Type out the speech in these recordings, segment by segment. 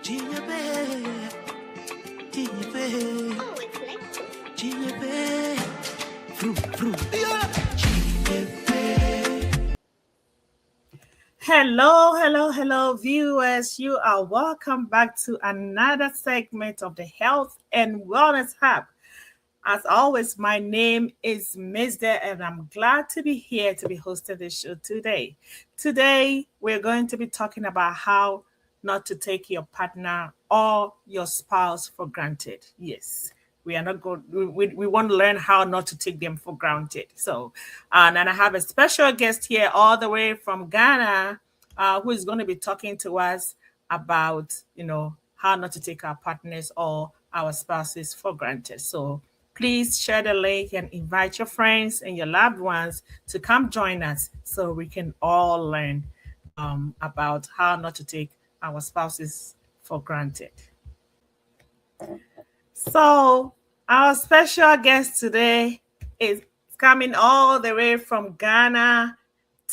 Hello, viewers. You are welcome back to another segment of the Health and Wellness Hub. As always, my name is Mizda, and I'm glad to be here to be hosting this show today. Today, we're going to be talking about how not to take your partner or your spouse for granted. Yes, we are not going. We want to learn how not to take them for granted. And I have a special guest here, all the way from Ghana, who is going to be talking to us about how not to take our partners or our spouses for granted. So please share the link and invite your friends and your loved ones to come join us so we can all learn about how not to take our spouses for granted. So, our special guest today is coming all the way from Ghana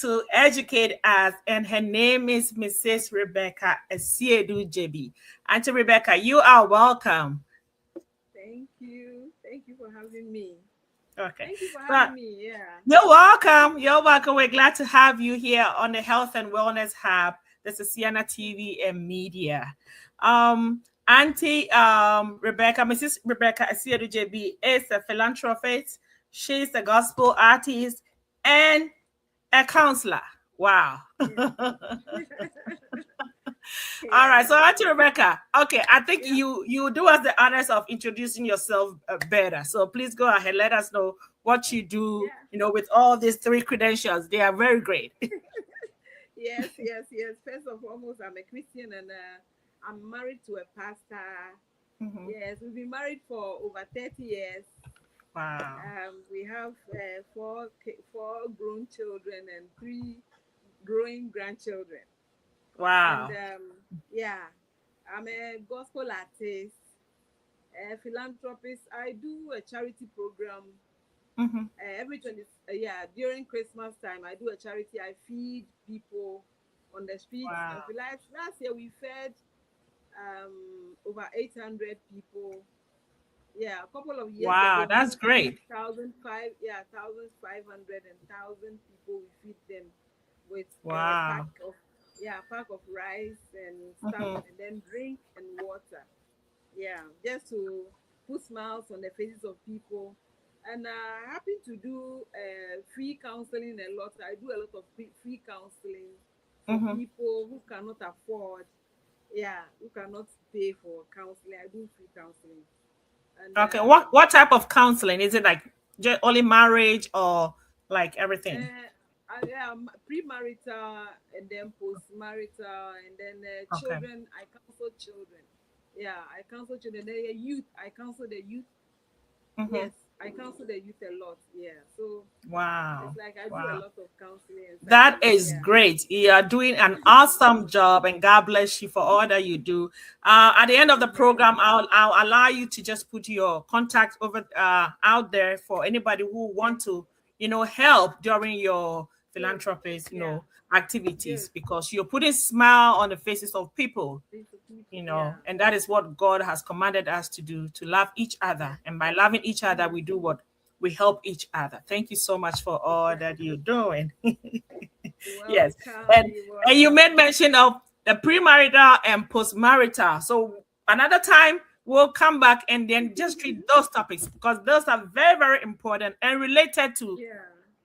to educate us, and her name is Mrs. Rebecca Asiedu JB. Auntie Rebecca, you are welcome. Thank you. Thank you for having me. Okay. Thank you for having me. Yeah. You're welcome. You're welcome. We're glad to have you here on the Health and Wellness Hub. This is Sienna TV and Media. Auntie Rebecca, Mrs. Rebecca Asiedu JB is a philanthropist. She's a gospel artist and a counselor. Wow. All right, so Auntie Rebecca, okay, I think you do us the honors of introducing yourself better. So please go ahead, let us know what you do, with all these three credentials. They are very great. Yes. First of all, I'm a Christian and I'm married to a pastor. Mm-hmm. Yes, we've been married for over 30 years. Wow. We have four grown children and 3 growing grandchildren. Wow. And I'm a gospel artist, a philanthropist. I do a charity program every 20 during Christmas time. I do a charity. I feed people on the streets. Wow. Last year we fed over 800 people. Yeah, a couple of years wow, ago. That's great. 1,500 and 1,000 people. We feed them with wow. pack of rice and stuff, and then drink and water. Yeah, just to put smiles on the faces of people. And I happen to do free counseling a lot. I do a lot of free counseling for people who cannot afford, who cannot pay for counseling. I do free counseling. And, okay, what type of counseling? Is it like just only marriage or like everything? Premarital and then postmarital and then children. I counsel children. Yeah, I counsel children. Then youth. I counsel the youth. Yes, I counsel the youth a lot. Yeah, so wow, it's like I do a lot of counseling. That is great. You are doing an awesome job, and God bless you for all that you do. At the end of the program, I'll allow you to just put your contact over out there for anybody who want to, help during your philanthropist, activities, because you're putting smile on the faces of people, and that is what God has commanded us to do, to love each other. And by loving each other, we do what? We help each other. Thank you so much for all that you're doing. Yes. And you made mention of the premarital and postmarital. So another time we'll come back and then just treat those topics, because those are very, very important and related to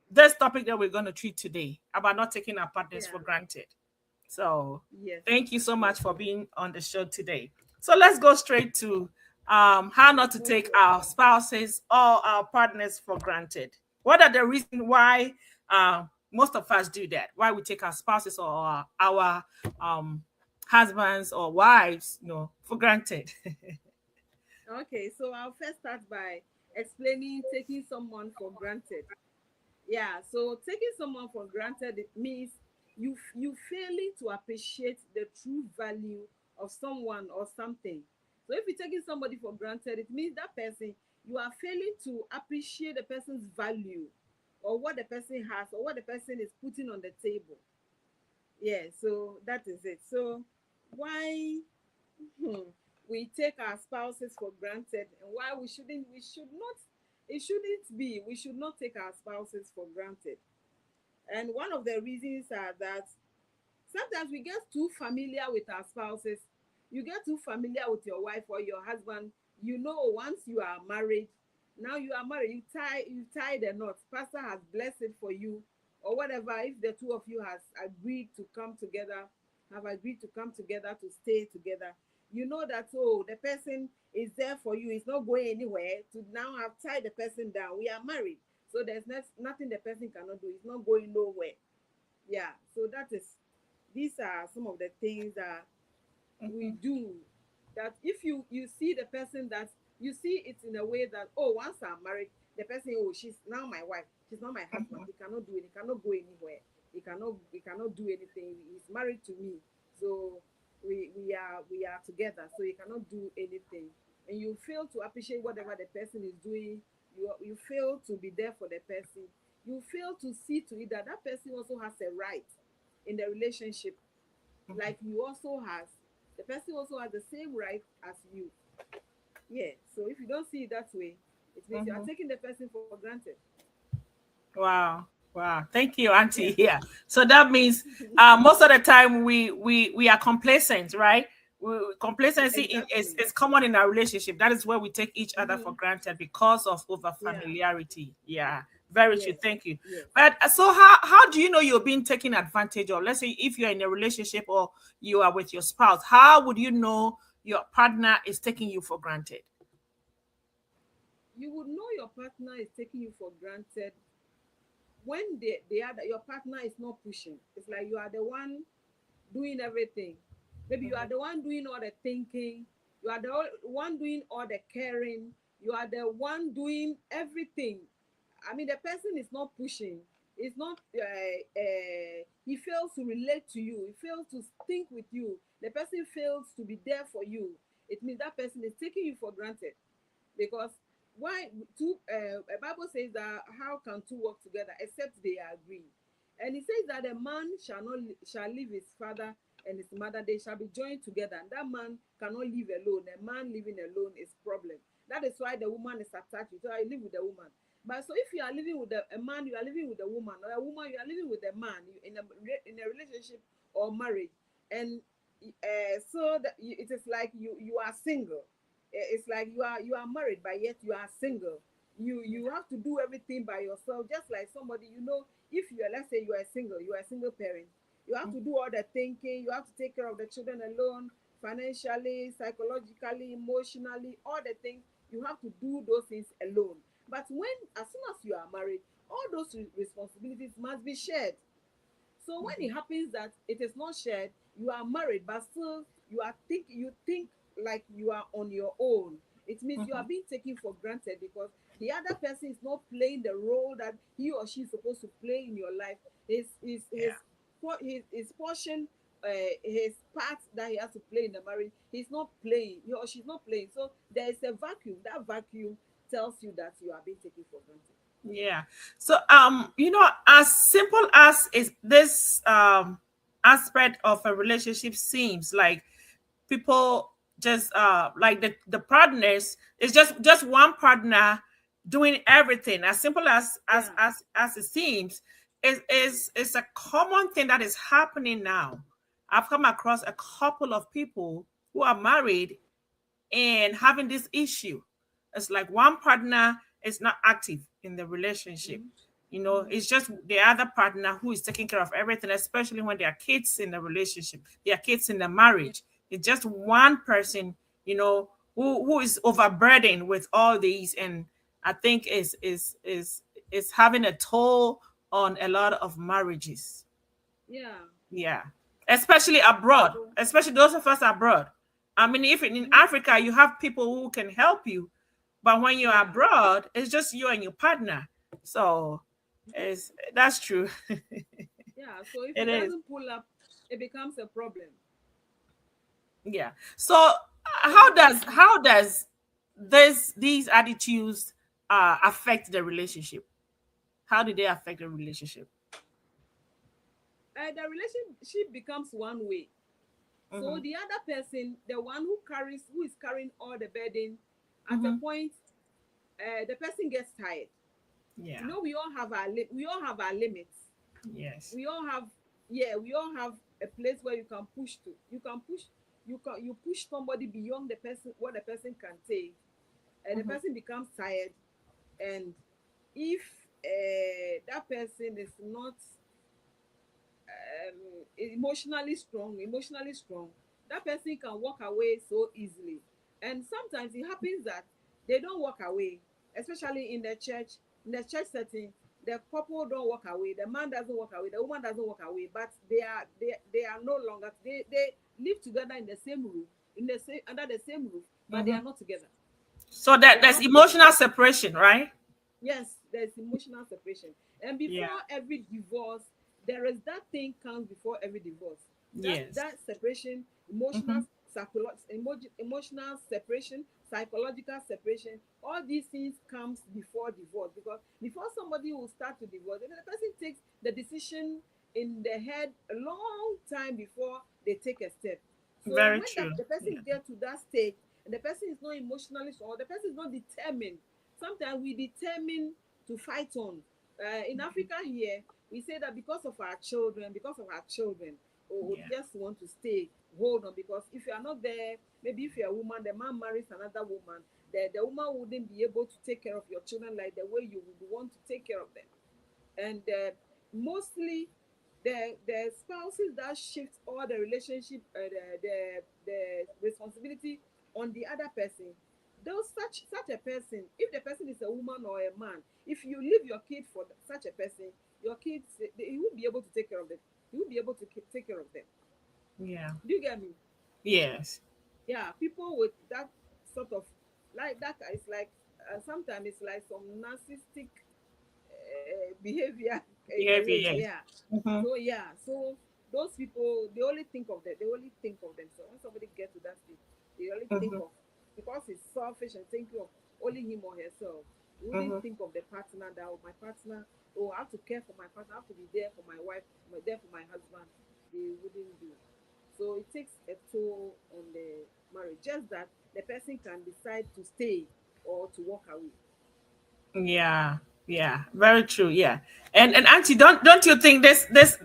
this topic that we're going to treat today about not taking our partners for granted. So thank you so much for being on the show today. So let's go straight to how not to take our spouses or our partners for granted. What are the reasons why most of us do that? Why we take our spouses or our husbands or wives, for granted? Okay, so I'll first start by explaining taking someone for granted. Yeah, so taking someone for granted, it means you failing to appreciate the true value of someone or something. So if you're taking somebody for granted, it means that person, you are failing to appreciate the person's value or what the person has or what the person is putting on the table. Yeah, so that is it. So why we take our spouses for granted, and why we should not, it shouldn't be, we should not take our spouses for granted. And one of the reasons are that sometimes we get too familiar with our spouses. You get too familiar with your wife or your husband. You know, once you are married, now you are married, you tie the knot. Pastor has blessed it for you, or whatever. If the two of you has agreed to come together, have agreed to come together to stay together, you know that, oh, the person is there for you. It's not going anywhere. To now have tied the person down. We are married, so there's nothing the person cannot do. It's not going nowhere. Yeah. So that is, these are some of the things that we do, that if you see the person, that you see it in a way that, oh, once I'm married, the person, oh, she's now my wife, she's not my husband, he cannot do it, he cannot go anywhere, he cannot do anything, he's married to me, so we are together, so he cannot do anything. And you fail to appreciate whatever the person is doing. You fail to be there for the person. You fail to see to it that that person also has a right in the relationship, like you also has. The person also has the same right as you. Yeah. So if you don't see it that way, it means you are taking the person for granted. Wow. Wow. Thank you, Auntie. Yeah. Yeah. So that means most of the time we are complacent, right? Complacency Exactly. is common in our relationship. That is where we take each other for granted because of over Yeah. familiarity. Yeah. Very true. Yes. Thank you. Yes. But so how do you know you're being taken advantage of? Let's say if you're in a relationship or you are with your spouse, how would you know your partner is taking you for granted? You would know your partner is taking you for granted when they are your partner is not pushing. It's like you are the one doing everything. Maybe you are the one doing all the thinking. You are the one doing all the caring. You are the one doing everything. I mean, the person is not pushing. It's not. He fails to relate to you. He fails to think with you. The person fails to be there for you. It means that person is taking you for granted, because why two a Bible says that how can two work together except they agree. And it says that a man shall leave his father and his mother, they shall be joined together, and that man cannot live alone. A man living alone is problem. That is why the woman is attached to you. So I live with the woman. But so if you are living with a man, you are living with a woman, or a woman, you are living with a man, in a relationship or marriage, and so that it is like you are single. It's like you are married, but yet you are single. You have to do everything by yourself, just like somebody, if you are, let's say you are a single parent, you have to do all the thinking, you have to take care of the children alone, financially, psychologically, emotionally, all the things. You have to do those things alone. But as soon as you are married, all those responsibilities must be shared. So when it happens that it is not shared, you are married, but still you think like you are on your own. It means you are being taken for granted, because the other person is not playing the role that he or she is supposed to play in your life. Yeah. His portion, his part that he has to play in the marriage, he's not playing. He or she's not playing. So there is a vacuum. That vacuum tells you that you are being taken for granted. Yeah. So as simple as is this aspect of a relationship seems like people just like the partners is just one partner doing everything. As simple Yeah. as it seems, is a common thing that is happening now. I've come across a couple of people who are married and having this issue. It's like one partner is not active in the relationship. Mhm. It's just the other partner who is taking care of everything, especially when there are kids in the relationship, there are kids in the Yeah. marriage. It's just one person, who is overburdened with all these, and I think is having a toll on a lot of marriages. Yeah. Yeah. Especially abroad, So. especially those of us abroad. I mean, if in Mhm. Africa you have people who can help you, but when you're Yeah. abroad, it's just you and your partner. So that's true. Yeah. So if It it is. doesn't pull up, it becomes a problem. Yeah. So how So. does how does these attitudes affect the relationship? How do they affect the relationship? The relationship becomes one way. So the other person, the one who is carrying all the burden, at a Mm-hmm. point, the person gets tired. Yeah. You know, we all have our limits. Yes. We all have, yeah, we all have a place where you can push to. You push somebody beyond the person, what the person can take, and the Mm-hmm. person becomes tired. And if that person is not emotionally strong, that person can walk away so easily. And sometimes it happens that they don't walk away, especially in the church setting. The couple don't walk away, the man doesn't walk away, the woman doesn't walk away, but they are no longer, they live together in the same room, in the same under the same roof, but they Mm-hmm. are not together. So They that are there's not together. emotional separation, right? Yes, there's emotional separation. And Yeah. before every divorce, there is that thing comes before every divorce. Yes. That separation, Mm-hmm. emotional separation, psychological separation, all these things comes before divorce, because before somebody will start to divorce, the person takes the decision in the head a long time before they take a step. So Very when true. the person Yeah. gets to that stage and the person is not emotionally strong, or the person is not determined, sometimes we determine to fight on. In Africa here, we say that because of our children, or Yeah. just want to stay, hold on, because if you are not there, maybe if you're a woman, the man marries another woman, the woman wouldn't be able to take care of your children like the way you would want to take care of them. And mostly the spouses that shift all the relationship, the responsibility on the other person. Though such a person, if the person is a woman or a man, if you leave your kid for such a person, your kids, he won't be able to take care of them. He won't be able to take care of them. Yeah. Do you get me? Yes. Yeah, people with that sort of, like that is like, sometimes it's like some narcissistic behavior in a Behavior. way. Yes. Yeah. Mm-hmm. So yeah, so those people, they only think of themselves. When somebody gets to that stage, they only think Mm-hmm. of, because it's selfish and thinking of only him or herself. You wouldn't Mm-hmm. think of the partner, that, oh, my partner, oh, I have to care for my partner, I have to be there for my wife, there for my husband. They wouldn't do. So it takes a toll on the marriage. Just that the person can decide to stay or to walk away. Yeah. Yeah. Very true. Yeah. And Auntie, don't you think this is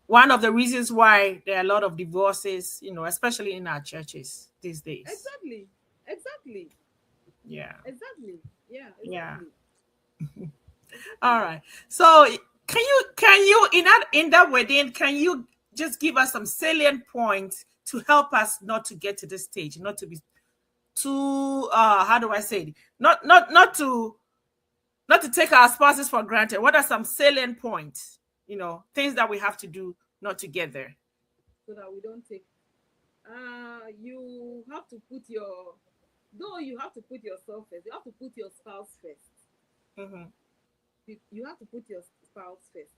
one of the reasons why there are a lot of divorces, especially in our churches these days. Exactly. Exactly. Yeah. Exactly. Yeah, Yeah. exactly. All Exactly. right. So can you in that wedding, can you just give us some salient points to help us not to get to this stage, not to be too how do I say it? Not to take our spouses for granted. What are some salient points? Things that we have to do not to get there. So that we don't take, you have to put your, though you have to put yourself first, you have to put your spouse first. Mm-hmm. You have to put your spouse first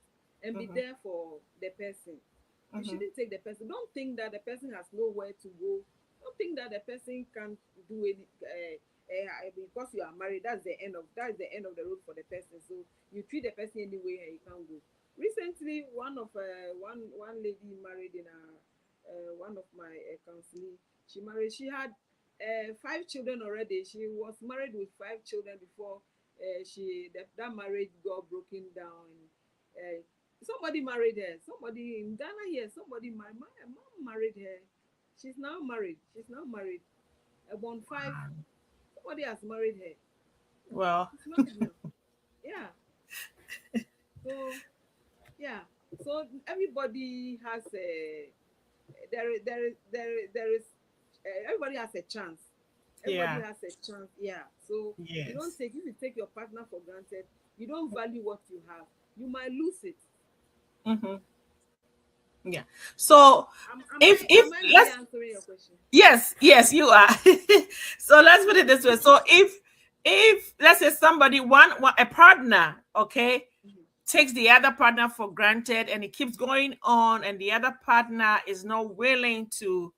and be Mm-hmm. there for the person. You Mm-hmm. shouldn't take the person. Don't think that the person has nowhere to go. Don't think that the person can't do any, because you are married, that's the end of the road for the person. So you treat the person anyway and you can't go. Recently, one lady married in a, one of my counseling. She married. She had five children already. She was married with five children before that marriage got broken down. Uh, Somebody married her. Somebody in Ghana here. My mom married her. She's now married. Born five. Somebody has married her. Well, She's married now. Yeah. So yeah. So everybody has a, there is everybody has a chance. Everybody yeah. has a chance. Yeah. So Yes. if you take your partner for granted, you don't value what you have. You might lose it. Mm-hmm. Yeah. So if Am I really let's answering your question? yes, you are. So let's put it this way. So if let's say somebody a partner, okay, Mhm. takes the other partner for granted and it keeps going on and the other partner is not willing to,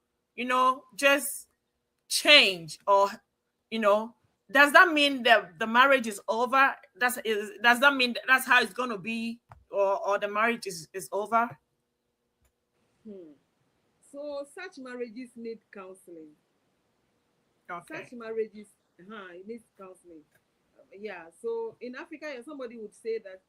just change, or you know does that mean that the marriage is over? Does that mean that's how it's going to be, or the marriage is over? Hmm. So such marriages need counseling. Such Okay. marriages, it needs counseling. Yeah. So in Africa, yeah, somebody would say that,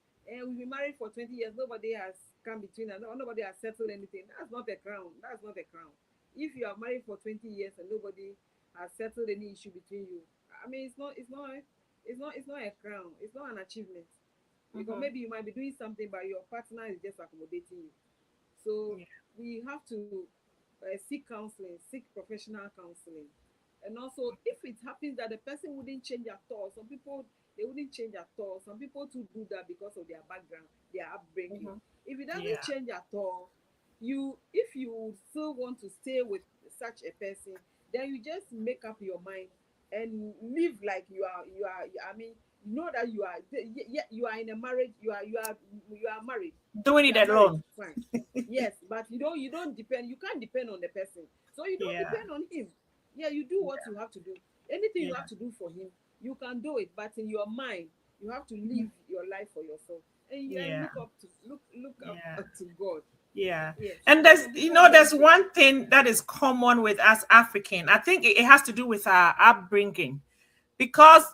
we've been married for 20 years, nobody has come between us, nobody has settled anything. That's not a crown. That's not a crown. If you are married for 20 years and nobody has settled any issue between you, I mean, it's not a crown. It's not an achievement. Because Mm-hmm. maybe you might be doing something, but your partner is just accommodating you. So Yeah. we have to seek counseling, seek professional counseling. And also, if it happens that the person wouldn't change at all, some people, they wouldn't change at all. Some people too do that because of their background, their upbringing. Mm-hmm. If it doesn't Yeah. change at all, if you still want to stay with such a person, then you just make up your mind and live like you are. I mean, you know that you are in a marriage. You are married. Doing You it are married. alone. Fine. Yes, but you don't depend. You can't depend on the person, so you don't Yeah. depend on him. Yeah, you do what you have to do. Anything you Yeah. have to do for him, you can do it. But in your mind, you have to live your life for yourself, and Yeah. look up Yeah. to God. Yeah. Yes. And So there's, some people don't there's change. one thing that is common with us African. I think it has to do with our upbringing because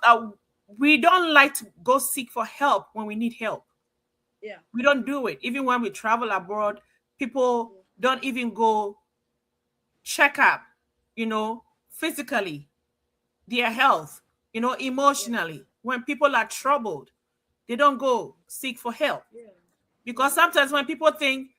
we don't like to go seek for help when we need help. Yeah. We don't do it. Even when we travel abroad, people Mm. don't even go check up, you know, physically, their health, Yeah. emotionally. When people are troubled, they don't go seek for help. Yeah. Because Mm-hmm.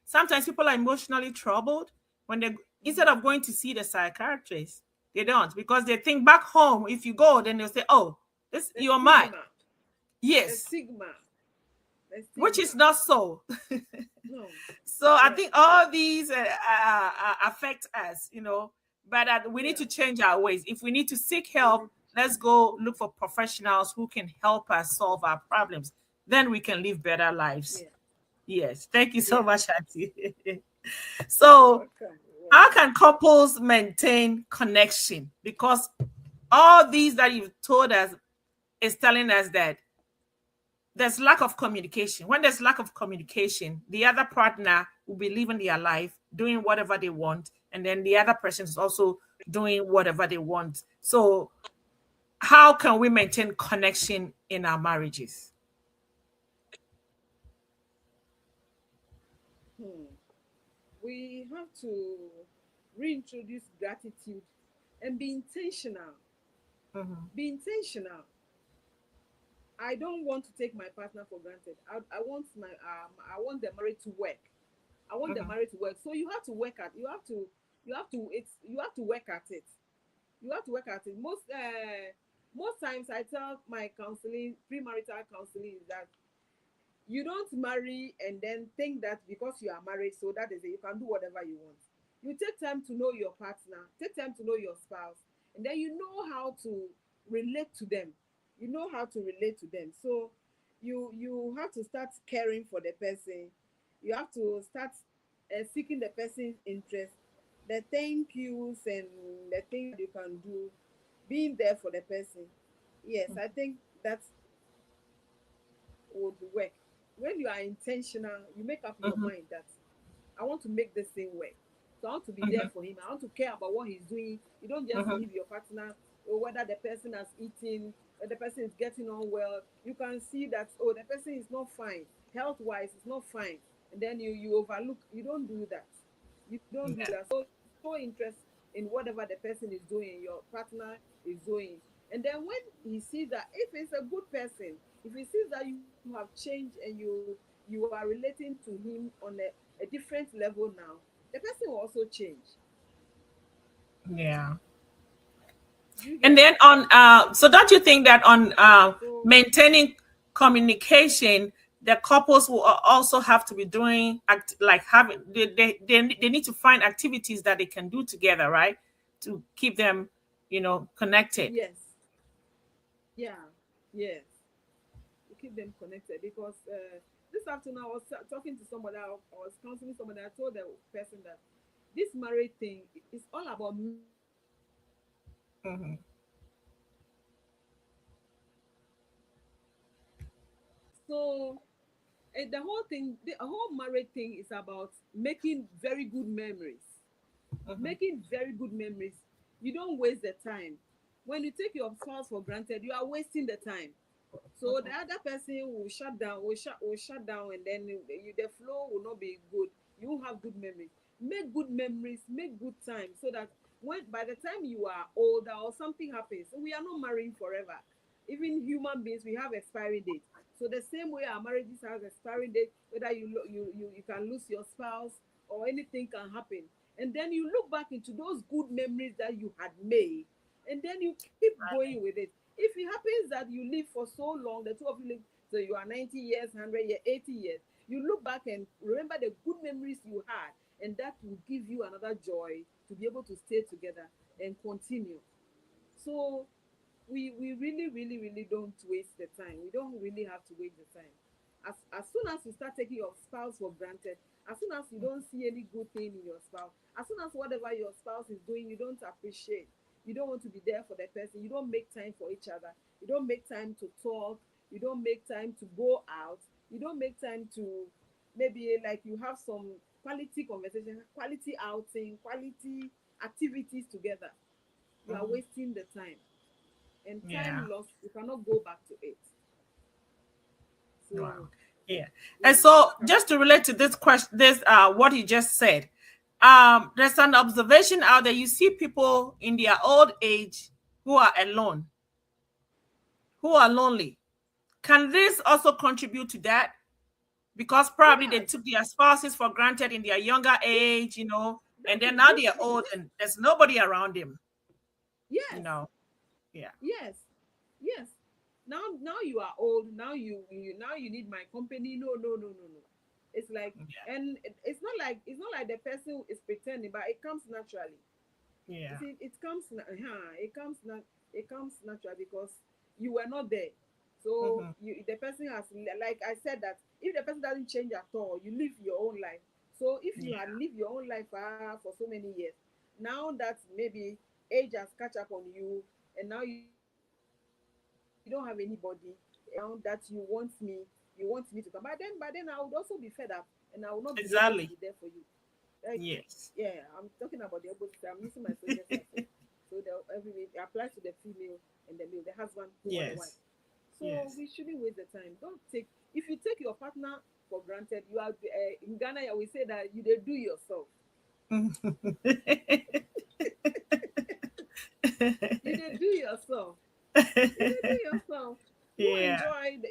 sometimes people are emotionally troubled when they, instead Mm-hmm. of going to see the psychiatrist, they don't because they think back home, if you go, then they'll say, oh, this The you're mad. stigma. The Yes, stigma. The which is stigma. not so. No. So I Yeah. think all these affect us, but we need Yeah. to change our ways. If we need to seek We help, need. let's go look for professionals who can help us solve our problems. Then we can live better lives. Yeah. Yes, thank you so Yeah. much, Auntie. So, Welcome. You're how welcome. can couples maintain connection? Because all these that you've told us is telling us that there's lack of communication. When there's lack of communication, the other partner will be living their life, doing whatever they want, and then the other person is also doing whatever they want. So, how can we maintain connection in our marriages? Hmm. We have to reintroduce gratitude and be intentional. Mhm, Be intentional. I don't want to take my partner for granted. I want the marriage to work. I want the mhm, marriage to work. So you have to work at you have to work at it. You have to work at it. Most times I tell my counseling, premarital counseling, is that you don't marry and then think that because you are married, so that is it, you can do whatever you want. You take time to know your partner, take time to know your spouse, and then you know how to relate to them. You know how to relate to them. So you have to start caring for the person. You have to start seeking the person's interest, the thank yous and the things you can do, being there for the person. Yes, I think that would work. When you are intentional, you make up your mhm, mind that I want to make this thing work. So I want to be there mhm, for him. I want to care about what he's doing. You don't just mhm. leave your partner, or whether the person has eaten, or the person is getting on well. You can see that, oh, the person is not fine. Health wise, it's not fine. And then you overlook. You don't do that. You don't do Yeah. that. So interest in whatever the person is doing, your partner is doing. And then when he sees that, if it's a good person, if he sees that you have changed and you are relating to him on a different level now, the person will also change. Yeah. Do you And get then it? on so don't you think that on So maintaining communication, the couples will also have to be doing like having they need to find activities that they can do together, right? To keep them, connected. yes, yeah, yes, you keep them connected because this afternoon I was talking to somebody. I was counseling somebody. I told the person that this marriage thing is all about Hmm. so the whole thing, the whole marriage thing is about making very good memories. Making very good memories. You don't waste the time. When you take your spouse for granted, you are wasting the time. So the other person will shut down, will shut down, and then the flow will not be good. You won't have good memories. Make good memories, make good time, so that when by the time you are older or something happens, we are not marrying forever. Even human beings, we have expiry date. So the same way our marriages have expiry date, whether you can lose your spouse or anything can happen, and then you look back into those good memories that you had made, and then you keep going with it. If it happens that you live for so long, the two of you live, so you are 90 years, 100 years, 80 years, you look back and remember the good memories you had, and that will give you another joy to be able to stay together and continue. So we really, really, really don't waste the time. We don't really have to waste the time. As soon as you start taking your spouse for granted, as soon as you don't see any good thing in your spouse, as soon as whatever your spouse is doing, you don't appreciate. You don't want to be there for the person. You don't make time for each other. You don't make time to talk. You don't make time to go out. You don't make time to maybe like you have some quality conversation, quality outing, quality activities together. You are wasting the time, and Yeah. time lost, you cannot go back to it. Wow. So Yeah. And we so have just to relate to this question, this what you just said, there's an observation out there. You see people in their old age who are alone, who are lonely. Can this also contribute to that? Because probably they yes, took their spouses for granted in their younger this age, and that then is now they're old this and there's nobody around them, you yes, know. Yeah. yes, yes. Now you are old. Now now you need my company. No, no, no, no, no. It's like, Yeah. and it's not like the person is pretending, but it comes naturally. You Yeah. see, it comes natural because you were not there. So Hmm. the person has, like I said, that if the person doesn't change at all, you live your own life. So if you had Yeah. lived your own life for so many years, now that maybe age has catch up on you, and now you don't have anybody around that you want me to come. But then I would also be fed up, and I will not be able to be there Exactly. for you. Like, Yes. yeah, I'm talking about the opposite. I'm using my social side. So it applies to the female and the male, the husband or the wife. Yes. So Yes. we shouldn't waste the time. Don't take If you take your partner for granted, you are in Ghana. We say that you they do yourself. You they do yourself. You they do yourself. Yeah.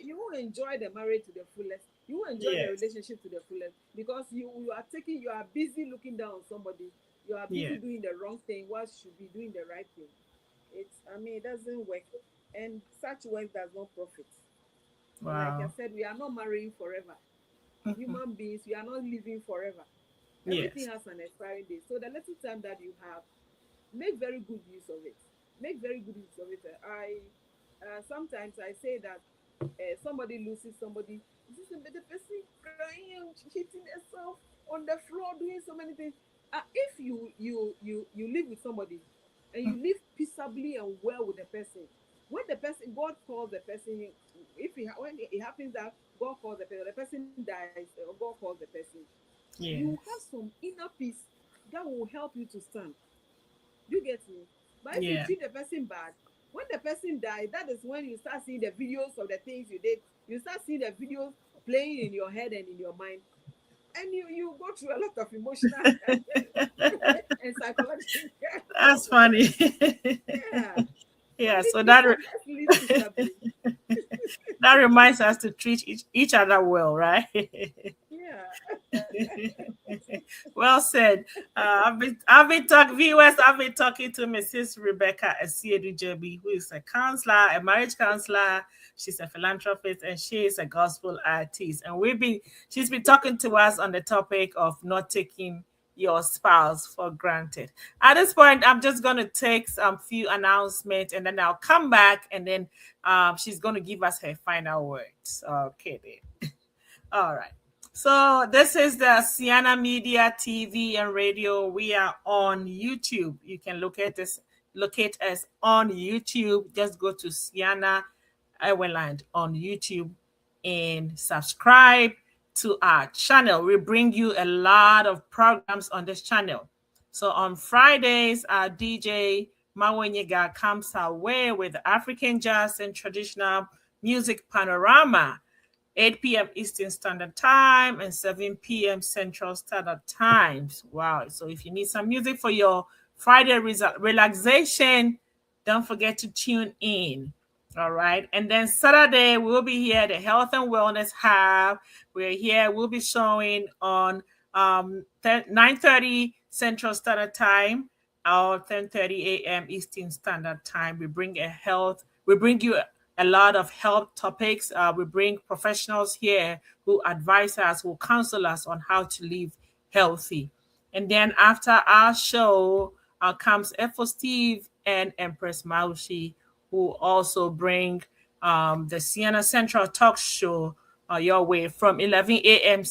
You won't enjoy the marriage to the fullest. You won't enjoy the Yes. relationship to the fullest because you are busy looking down on somebody. You are busy Yes. doing the wrong thing while should be doing the right thing. It doesn't work, and such work does not profit. And like I Wow. said, we are not marrying forever. Human beings, we are not living forever. Everything Yes. has an expiry date. So the little time that you have, make very good use of it. Make very good use of it. I Sometimes I say that somebody loses somebody, this is the person crying and hitting herself on the floor, doing so many things. If you live with somebody and you live peaceably and well with the person, when the person God calls the person, when it happens that God calls the person dies, or God calls the person, you have Yes. some inner peace that will help you to stand. You get me? But if you Yeah. treat the person bad, when the person dies, that is when you start seeing the videos of the things you did. You start seeing the videos playing in your head and in your mind, and you go through a lot of emotional and psychological. That's funny. Yeah. So Yeah. So let's live peaceably. that reminds us to treat each other well, right? Yeah. Well said. I've been talking viewers. I've been talking to Mrs. Rebecca Asiedu Jebi, who is a counselor, a marriage counselor. She's a philanthropist, and she is a gospel artist. And she's been talking to us on the topic of not taking your spouse for granted. At this point, I'm just going to take some few announcements, and then I'll come back, and then she's going to give us her final words. Okay, then. All right. So this is the Sienna Media TV and radio. We are on YouTube. You can locate us on YouTube. Just go to Sienna Ireland on YouTube and subscribe. to our channel. We bring you a lot of programs on this channel. So on Fridays, our DJ Mawanyega comes our way with African jazz and traditional music panorama, 8 p.m. Eastern Standard Time and 7 p.m. Central Standard Times. Wow. So if you need some music for your Friday relaxation, don't forget to tune in. All right. And then Saturday, we'll be here, the Health and Wellness Hub. We're here. We'll be showing on 9:30 Central Standard Time or 10:30 a.m. Eastern Standard Time. We bring you a lot of health topics. We bring professionals here who advise us, who counsel us on how to live healthy. And then after our show comes Efo Steve and Empress Maushi, who also bring the Siena Central Talk Show your way from 11 a.m.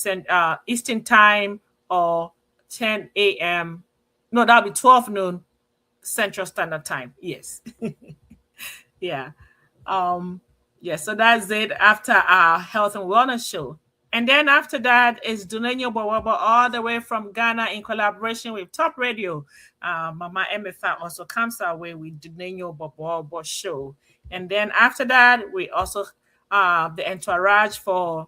Eastern Time or 10 a.m. No, that'll be 12 noon Central Standard Time. Yes. Yeah. So that's it after our health and wellness show. And then after that is Dunenyo Bawaba all the way from Ghana in collaboration with Top Radio. Mama MFA also comes our way with Dunenyo Bawaba show. And then after that, we also the entourage for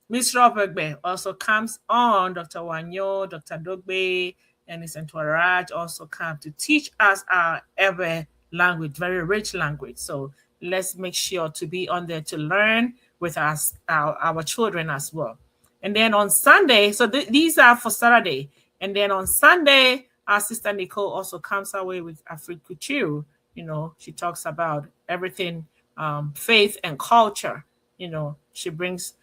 Miss Robert also comes on. Dr. Wanyo, Dr. Dogbe, and his entourage also come to teach us our ever language, very rich language. So let's make sure to be on there to learn with us, our children as well. And then on Sunday, so these are for Saturday. And then on Sunday, our sister Nicole also comes our way with Afrique Couture. You know, she talks about everything, faith and culture. You know, she brings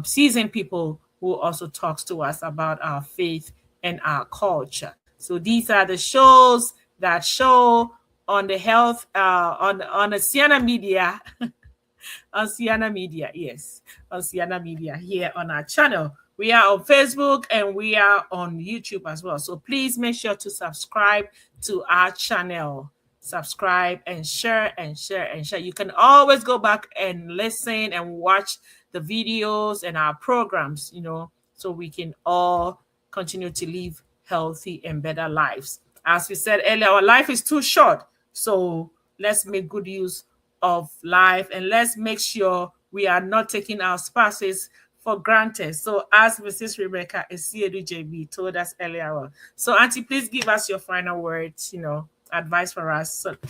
seasoned people who also talks to us about our faith and our culture. So these are the shows that show on the health, on the Siena Media, on Siena Media, yes, on Siena Media here on our channel. We are on Facebook and we are on YouTube as well. So please make sure to subscribe to our channel. Subscribe and share and share and share. You can always go back and listen and watch the videos and our programs, you know, so we can all continue to live healthy and better lives. As we said earlier, our life is too short. So let's make good use of life and let's make sure we are not taking our spouses for granted. So as Mrs. Rebecca Esiedu JB told us earlier on. So Auntie, please give us your final words, you know, advice for us. So, okay,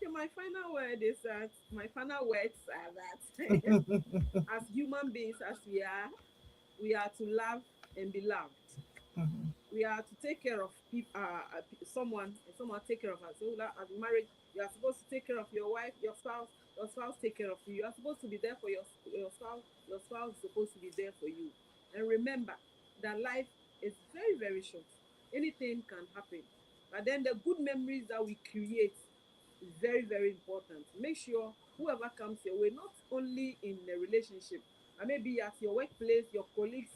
my final words are that as human beings, as we are to love and be loved. Mm-hmm. We are to take care of people, someone take care of us. So as married, you are supposed to take care of your wife, your spouse take care of you. You are supposed to be there for your spouse. Your spouse is supposed to be there for you. And remember that life is very, very short. Anything can happen. But then the good memories that we create is very, very important. Make sure whoever comes your way, not only in a relationship, but maybe at your workplace, your colleagues,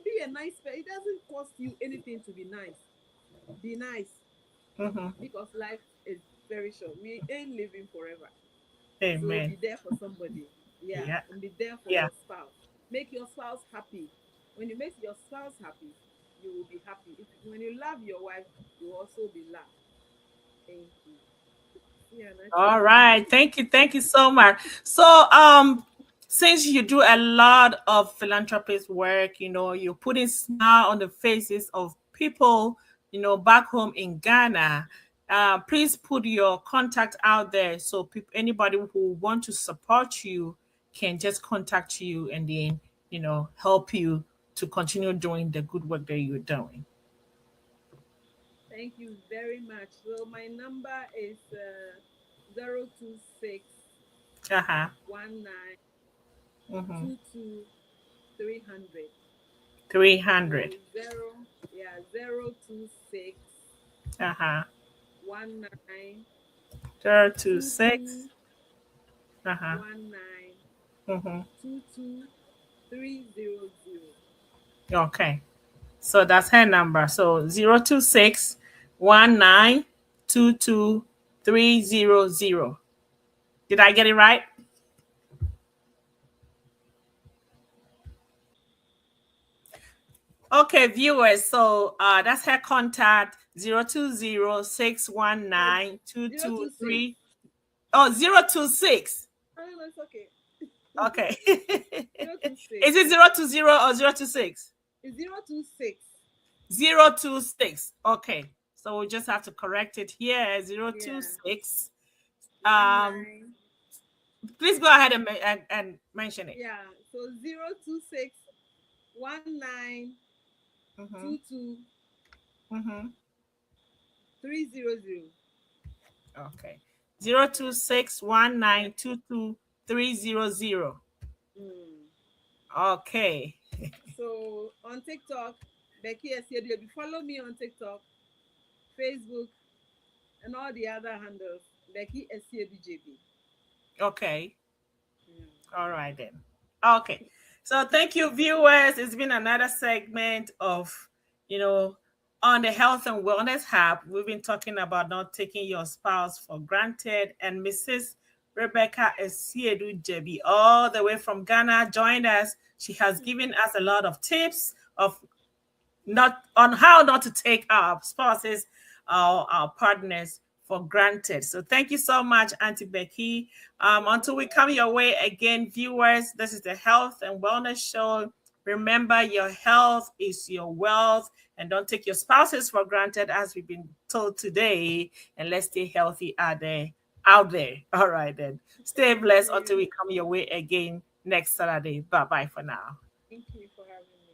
be a nice person. It doesn't cost you anything to be nice. Be nice. Mm-hmm. Because life is very short. We ain't living forever. Amen. So be there for somebody. Yeah. And be there for your spouse. Make your spouse happy. When you make your spouse happy, you will be happy. When you love your wife, you will also be loved. Thank you. Yeah, all right. Thank you so much. So since you do a lot of philanthropist work, you know, you're putting smile on the faces of people, you know, back home in Ghana. Please put your contact out there so anybody who want to support you can just contact you and then, you know, help you to continue doing the good work that you're doing. Thank you very much. So my number is 026 19 22 300. 300. 026 19 026 19 22 300. Okay. So that's her number. So 026 19 22 300. Did I get it right? Okay, viewers. So that's her contact 020-619-223. Oh, 026. Oh, no, it's okay. Okay. 026. Is it 020 or 026? It's 026. 026. Okay. So we just have to correct it here. Yeah. 026. One nine. Please go ahead and mention it. Yeah. So 026 19 Mm-hmm. 22 Mm-hmm. 300. Okay. 026192230. Mm. Okay. So on TikTok, Becky Esiedu. Follow me on TikTok, Facebook, and all the other handles. Becky Esiedu JB. Okay. Mm. All right then. Okay. So thank you, viewers. It's been another segment of, on the Health and Wellness Hub. We've been talking about not taking your spouse for granted. And Mrs. Rebecca Esiedu Jebi, all the way from Ghana, joined us. She has given us a lot of tips of not on how not to take our spouses, our partners for granted. So thank you so much, Auntie Becky. Until we come your way again, viewers, this is the Health and Wellness Show. Remember, your health is your wealth, and don't take your spouses for granted, as we've been told today. And let's stay healthy out there. All right, then. Stay blessed until we come your way again next Saturday. Bye bye for now. Thank you for having me.